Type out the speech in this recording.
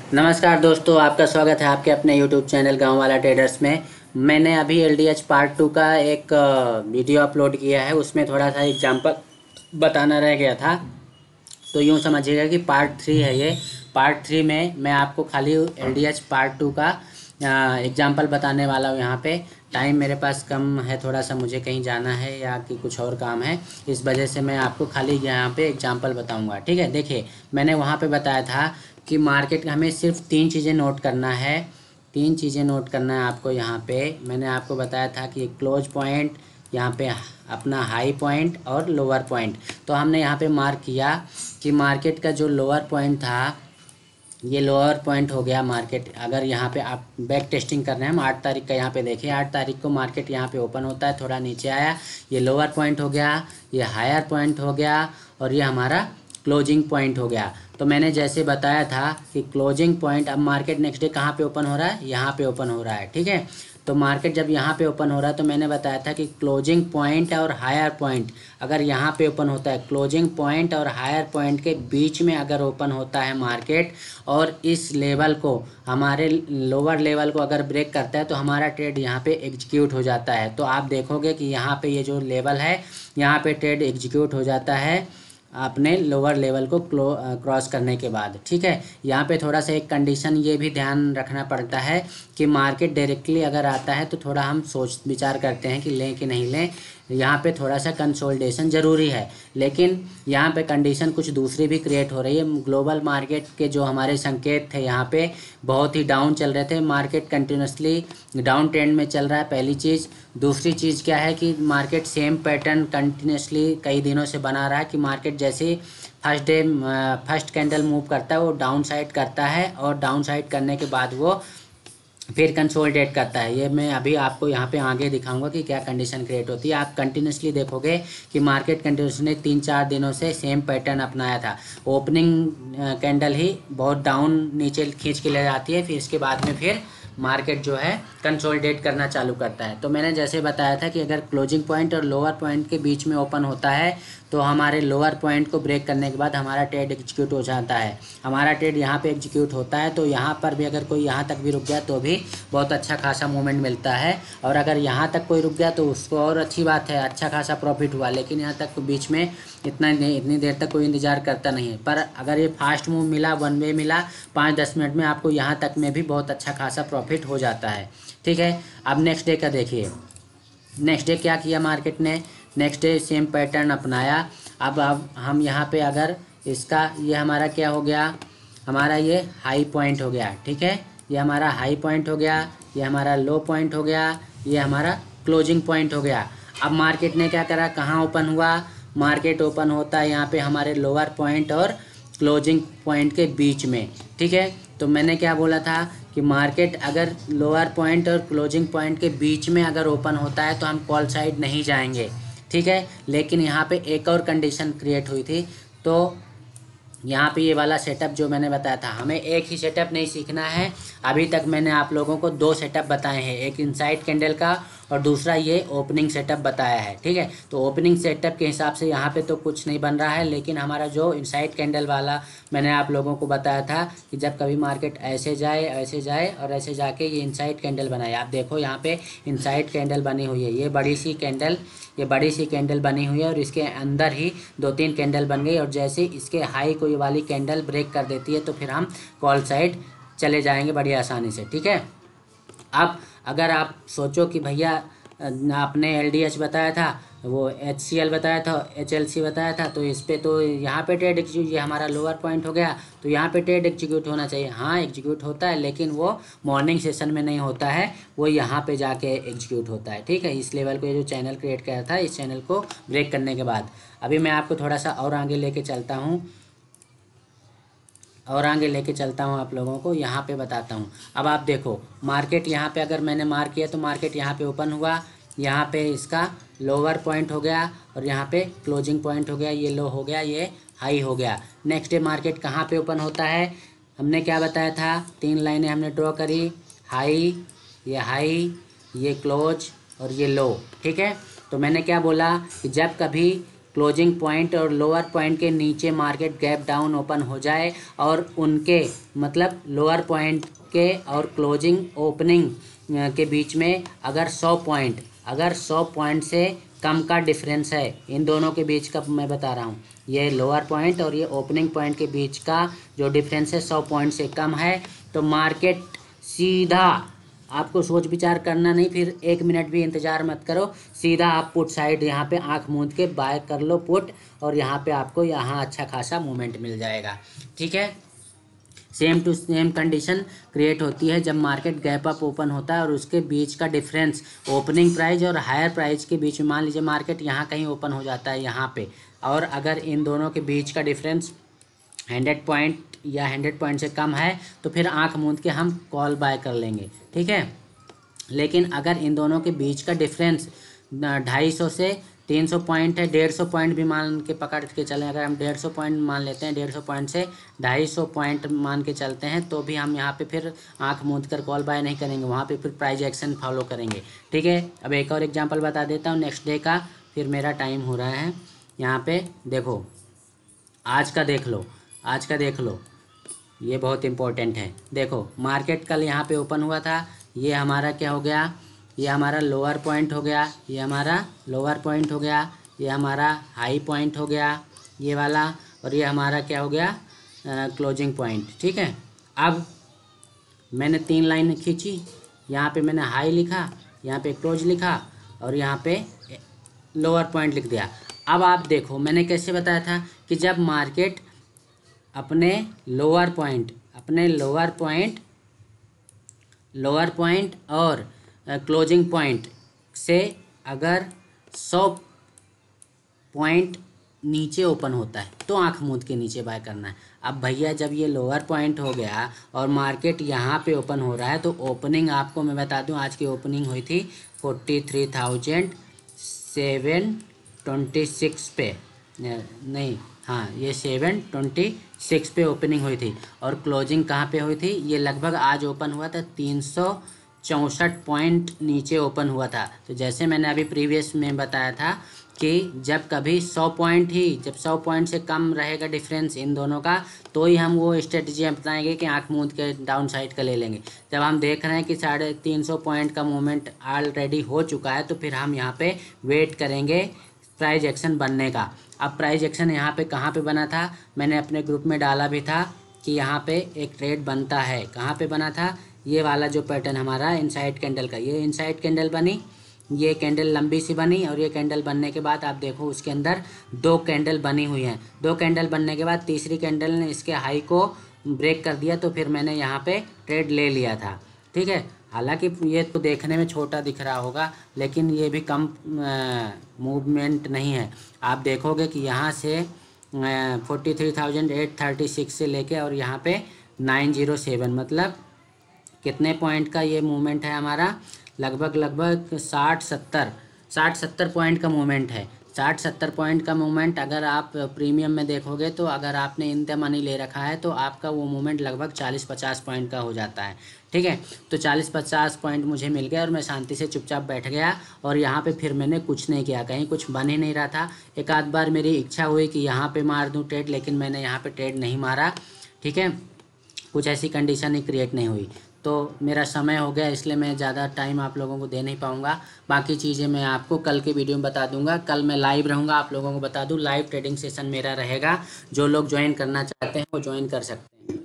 नमस्कार दोस्तों, आपका स्वागत है आपके अपने यूट्यूब चैनल गांव वाला ट्रेडर्स में। मैंने अभी एलडीएच पार्ट 2 का एक वीडियो अपलोड किया है। उसमें थोड़ा सा एग्जांपल बताना रह गया था, तो यूँ समझिएगा कि पार्ट 3 है ये। पार्ट 3 में मैं आपको खाली एलडीएच पार्ट 2 का एग्जांपल बताने वाला हूँ। यहाँ पे टाइम मेरे पास कम है, थोड़ा सा मुझे कहीं जाना है या कि कुछ और काम है, इस वजह से मैं आपको खाली यहाँ पे एग्जांपल बताऊँगा। ठीक है, देखिए मैंने वहाँ पे बताया था कि मार्केट हमें सिर्फ 3 चीज़ें नोट करना है। 3 चीज़ें नोट करना है आपको। यहाँ पे मैंने आपको बताया था कि क्लोज पॉइंट, यहाँ पे अपना हाई पॉइंट और लोअर पॉइंट। तो हमने यहाँ पे मार्क किया कि मार्केट का जो लोअर पॉइंट था, ये लोअर पॉइंट हो गया मार्केट। अगर यहाँ पे आप बैक टेस्टिंग कर रहे हैं, हम 8 तारीख का यहाँ पे देखें, 8 तारीख को मार्केट यहाँ पे ओपन होता है, थोड़ा नीचे आया, ये लोअर पॉइंट हो गया, ये हायर पॉइंट हो गया और ये हमारा क्लोजिंग पॉइंट हो गया। तो मैंने जैसे बताया था कि क्लोजिंग पॉइंट, अब मार्केट नेक्स्ट डे कहाँ पे ओपन हो रहा है, यहाँ पे ओपन हो रहा है। ठीक है, तो मार्केट जब यहाँ पे ओपन हो रहा है तो मैंने बताया था कि क्लोजिंग पॉइंट और हायर पॉइंट अगर यहाँ पे ओपन होता है, क्लोजिंग पॉइंट और हायर पॉइंट के बीच में अगर ओपन होता है मार्केट और इस लेवल को, हमारे लोअर लेवल को अगर ब्रेक करता है तो हमारा ट्रेड यहाँ पे एग्जीक्यूट हो जाता है। तो आप देखोगे कि यहाँ पे ये जो लेवल है, यहाँ पे ट्रेड एग्जीक्यूट हो जाता है अपने लोअर लेवल को क्रॉस करने के बाद। ठीक है, यहाँ पे थोड़ा सा एक कंडीशन ये भी ध्यान रखना पड़ता है कि मार्केट डायरेक्टली अगर आता है तो थोड़ा हम सोच विचार करते हैं कि लें कि नहीं लें। यहाँ पे थोड़ा सा कंसोलिडेशन ज़रूरी है, लेकिन यहाँ पे कंडीशन कुछ दूसरी भी क्रिएट हो रही है। ग्लोबल मार्केट के जो हमारे संकेत थे यहाँ पे बहुत ही डाउन चल रहे थे, मार्केट कंटिन्यूसली डाउन ट्रेंड में चल रहा है, पहली चीज़। दूसरी चीज़ क्या है कि मार्केट सेम पैटर्न कंटिन्यूसली कई दिनों से बना रहा है कि मार्केट जैसे फर्स्ट कैंडल मूव करता है वो डाउन साइड करता है और डाउन साइड करने के बाद वो फिर कंसोलिडेट करता है। ये मैं अभी आपको यहाँ पे आगे दिखाऊंगा कि क्या कंडीशन क्रिएट होती है। आप कंटिन्यूसली देखोगे कि मार्केट कंटिन्यूसली 3-4 दिनों से सेम पैटर्न अपनाया था। ओपनिंग कैंडल ही बहुत डाउन नीचे खींच के ले जाती है, फिर इसके बाद में फिर मार्केट जो है कंसोलिडेट करना चालू करता है। तो मैंने जैसे बताया था कि अगर क्लोजिंग पॉइंट और लोअर पॉइंट के बीच में ओपन होता है तो हमारे लोअर पॉइंट को ब्रेक करने के बाद हमारा ट्रेड एग्जीक्यूट हो जाता है। हमारा ट्रेड यहाँ पे एग्जीक्यूट होता है तो यहाँ पर भी अगर कोई यहाँ तक भी रुक गया तो भी बहुत अच्छा खासा मूवमेंट मिलता है, और अगर यहाँ तक कोई रुक गया तो उसको और अच्छी बात है, अच्छा खासा प्रॉफिट हुआ। लेकिन यहाँ तक बीच में इतनी देर तक कोई इंतज़ार करता नहीं है। पर अगर ये फास्ट मूव मिला, वन वे मिला, 5-10 मिनट में आपको यहाँ तक में भी बहुत अच्छा खासा प्रॉफिट हो जाता है। ठीक है, अब नेक्स्ट डे का देखिए। नेक्स्ट डे क्या किया मार्केट ने, नेक्स्ट डे सेम पैटर्न अपनाया। अब हम यहाँ पे अगर इसका, ये हमारा क्या हो गया, हमारा ये हाई पॉइंट हो गया। ठीक है, ये हमारा हाई पॉइंट हो गया, ये हमारा लो पॉइंट हो गया, ये हमारा क्लोजिंग पॉइंट हो गया। अब मार्केट ने क्या करा, कहाँ ओपन हुआ, मार्केट ओपन होता है यहाँ पे हमारे लोअर पॉइंट और क्लोजिंग पॉइंट के बीच में। ठीक है, तो मैंने क्या बोला था कि मार्केट अगर लोअर पॉइंट और क्लोजिंग पॉइंट के बीच में अगर ओपन होता है तो हम कॉल साइड नहीं जाएंगे। ठीक है, लेकिन यहाँ पे एक और कंडीशन क्रिएट हुई थी। तो यहाँ पे ये वाला सेटअप जो मैंने बताया था, हमें एक ही सेटअप नहीं सीखना है। अभी तक मैंने आप लोगों को 2 सेटअप बताए हैं, एक इनसाइड कैंडल का और दूसरा ये ओपनिंग सेटअप बताया है। ठीक है, तो ओपनिंग सेटअप के हिसाब से यहाँ पे तो कुछ नहीं बन रहा है, लेकिन हमारा जो इनसाइड कैंडल वाला मैंने आप लोगों को बताया था कि जब कभी मार्केट ऐसे जाए और ऐसे जाके ये इनसाइड कैंडल बनाए। आप देखो यहाँ पे इनसाइड कैंडल बनी हुई है, ये बड़ी सी कैंडल बनी हुई है और इसके अंदर ही 2-3 कैंडल बन गई, और जैसे इसके हाई को ये वाली कैंडल ब्रेक कर देती है तो फिर हम कॉल साइड चले जाएंगे बड़ी आसानी से। ठीक है, अब अगर आप सोचो कि भैया आपने एलडीएच बताया था, वो एचसीएल बताया था, एचएलसी बताया था, तो इस पे तो यहाँ पे ट्रेड एग्जीक्यूट, ये हमारा लोअर पॉइंट हो गया तो यहाँ पे ट्रेड एग्जीक्यूट होना चाहिए। हाँ एग्जीक्यूट होता है, लेकिन वो मॉर्निंग सेशन में नहीं होता है, वो यहाँ पे जाके एग्जीक्यूट होता है। ठीक है, इस लेवल को ये जो चैनल क्रिएट किया था, इस चैनल को ब्रेक करने के बाद अभी मैं आपको थोड़ा सा और आगे लेके चलता हूँ आप लोगों को, यहाँ पे बताता हूँ। अब आप देखो मार्केट यहाँ पे अगर मैंने मार्क किया तो मार्केट यहाँ पे ओपन हुआ, यहाँ पे इसका लोअर पॉइंट हो गया और यहाँ पे क्लोजिंग पॉइंट हो गया, ये लो हो गया, ये हाई हो गया। नेक्स्ट डे मार्केट कहाँ पे ओपन होता है, हमने क्या बताया था, 3 लाइनें हमने ड्रॉ करी, हाई, ये क्लोज और ये लो। ठीक है, तो मैंने क्या बोला कि जब कभी क्लोजिंग पॉइंट और लोअर पॉइंट के नीचे मार्केट गैप डाउन ओपन हो जाए और उनके मतलब लोअर पॉइंट के और क्लोजिंग ओपनिंग के बीच में अगर 100 पॉइंट से कम का डिफरेंस है, इन दोनों के बीच का मैं बता रहा हूँ, ये लोअर पॉइंट और ये ओपनिंग पॉइंट के बीच का जो डिफरेंस है 100 पॉइंट से कम है, तो मार्केट सीधा, आपको सोच विचार करना नहीं, फिर 1 मिनट भी इंतज़ार मत करो, सीधा आप पुट साइड यहाँ पे आंख मूंद के बाय कर लो पुट, और यहाँ पे आपको यहाँ अच्छा खासा मूवमेंट मिल जाएगा। ठीक है, same to same condition create होती है जब मार्केट गैप अप ओपन होता है और उसके बीच का डिफरेंस ओपनिंग प्राइस और हायर प्राइस के बीच में, मान लीजिए मार्केट यहाँ कहीं ओपन हो जाता है यहाँ पे, और अगर इन दोनों के बीच का डिफरेंस 100 पॉइंट या 100 पॉइंट से कम है तो फिर आंख मूंद के हम कॉल बाय कर लेंगे। ठीक है, लेकिन अगर इन दोनों के बीच का डिफरेंस 250 से 300 पॉइंट है, 150 पॉइंट भी मान के पकड़ के चलें, अगर हम 150 पॉइंट मान लेते हैं, 150 पॉइंट से 250 पॉइंट मान के चलते हैं, तो भी हम यहाँ पे फिर आंख मूंद कर कॉल बाय नहीं करेंगे, वहाँ पे फिर प्राइस एक्शन फॉलो करेंगे। ठीक है, अब एक और एग्जांपल बता देता हूँ नेक्स्ट डे का, फिर मेरा टाइम हो रहा है। यहाँ पे देखो, आज का देख लो, आज का देख लो, ये बहुत इम्पोर्टेंट है। देखो मार्केट कल यहाँ पे ओपन हुआ था, ये हमारा क्या हो गया, ये हमारा लोअर पॉइंट हो गया, ये हमारा लोअर पॉइंट हो गया, ये हमारा हाई पॉइंट हो गया ये वाला, और ये हमारा क्या हो गया, क्लोजिंग पॉइंट। ठीक है, अब मैंने 3 लाइन खींची, यहाँ पे मैंने हाई लिखा, यहाँ पे क्लोज लिखा, और यहाँ पे लोअर पॉइंट लिख दिया। अब आप देखो मैंने कैसे बताया था कि जब मार्केट अपने लोअर पॉइंट और क्लोजिंग पॉइंट से अगर 100 पॉइंट नीचे ओपन होता है तो आंख मूंद के नीचे बाय करना है। अब भैया जब ये लोअर पॉइंट हो गया और मार्केट यहाँ पे ओपन हो रहा है, तो ओपनिंग आपको मैं बता दूं, आज की ओपनिंग हुई थी 43,726 पे, नहीं हाँ ये 726 पे ओपनिंग हुई थी, और क्लोजिंग कहाँ पे हुई थी, ये लगभग आज ओपन हुआ था 364 पॉइंट नीचे ओपन हुआ था। तो जैसे मैंने अभी प्रीवियस में बताया था कि जब कभी 100 पॉइंट ही, जब 100 पॉइंट से कम रहेगा डिफरेंस इन दोनों का, तो ही हम वो स्ट्रेटजी अपनाएंगे कि आंख मूंद के डाउन साइड का ले लेंगे। जब हम देख रहे हैं कि 350 पॉइंट का मूवमेंट ऑलरेडी हो चुका है, तो फिर हम यहाँ पे वेट करेंगे प्राइस एक्शन बनने का। अब प्राइस एक्शन यहाँ पे कहाँ पे बना था, मैंने अपने ग्रुप में डाला भी था कि यहाँ पे एक ट्रेड बनता है। कहाँ पे बना था, ये वाला जो पैटर्न हमारा इनसाइड कैंडल का, ये इनसाइड कैंडल बनी, ये कैंडल लंबी सी बनी, और ये कैंडल बनने के बाद आप देखो उसके अंदर 2 कैंडल बनी हुई हैं। 2 कैंडल बनने के बाद तीसरी कैंडल ने इसके हाई को ब्रेक कर दिया, तो फिर मैंने यहाँ पे ट्रेड ले लिया था। ठीक है, हालांकि ये तो देखने में छोटा दिख रहा होगा, लेकिन ये भी कम मूवमेंट नहीं है। आप देखोगे कि यहाँ से 43,836 से लेके और यहाँ पे 907, मतलब कितने पॉइंट का ये मूवमेंट है हमारा, लगभग 60-70 पॉइंट का मूवमेंट है। 60-70 पॉइंट का मूवमेंट अगर आप प्रीमियम में देखोगे, तो अगर आपने इन द मनी ले रखा है तो आपका वो मूवमेंट लगभग 40-50 पॉइंट का हो जाता है। ठीक है, तो 40-50 पॉइंट मुझे मिल गया और मैं शांति से चुपचाप बैठ गया, और यहाँ पे फिर मैंने कुछ नहीं किया, कहीं कुछ बन ही नहीं रहा था। एक आध बार मेरी इच्छा हुई कि यहाँ पे मार दूँ ट्रेड, लेकिन मैंने यहाँ पे ट्रेड नहीं मारा। ठीक है, कुछ ऐसी कंडीशन ही क्रिएट नहीं हुई। तो मेरा समय हो गया, इसलिए मैं ज़्यादा टाइम आप लोगों को दे नहीं पाऊँगा। बाकी चीज़ें मैं आपको कल के वीडियो में बता दूंगा। कल मैं लाइव रहूँगा, आप लोगों को बता दूं लाइव ट्रेडिंग सेशन मेरा रहेगा। जो लोग ज्वाइन करना चाहते हैं वो ज्वाइन कर सकते हैं।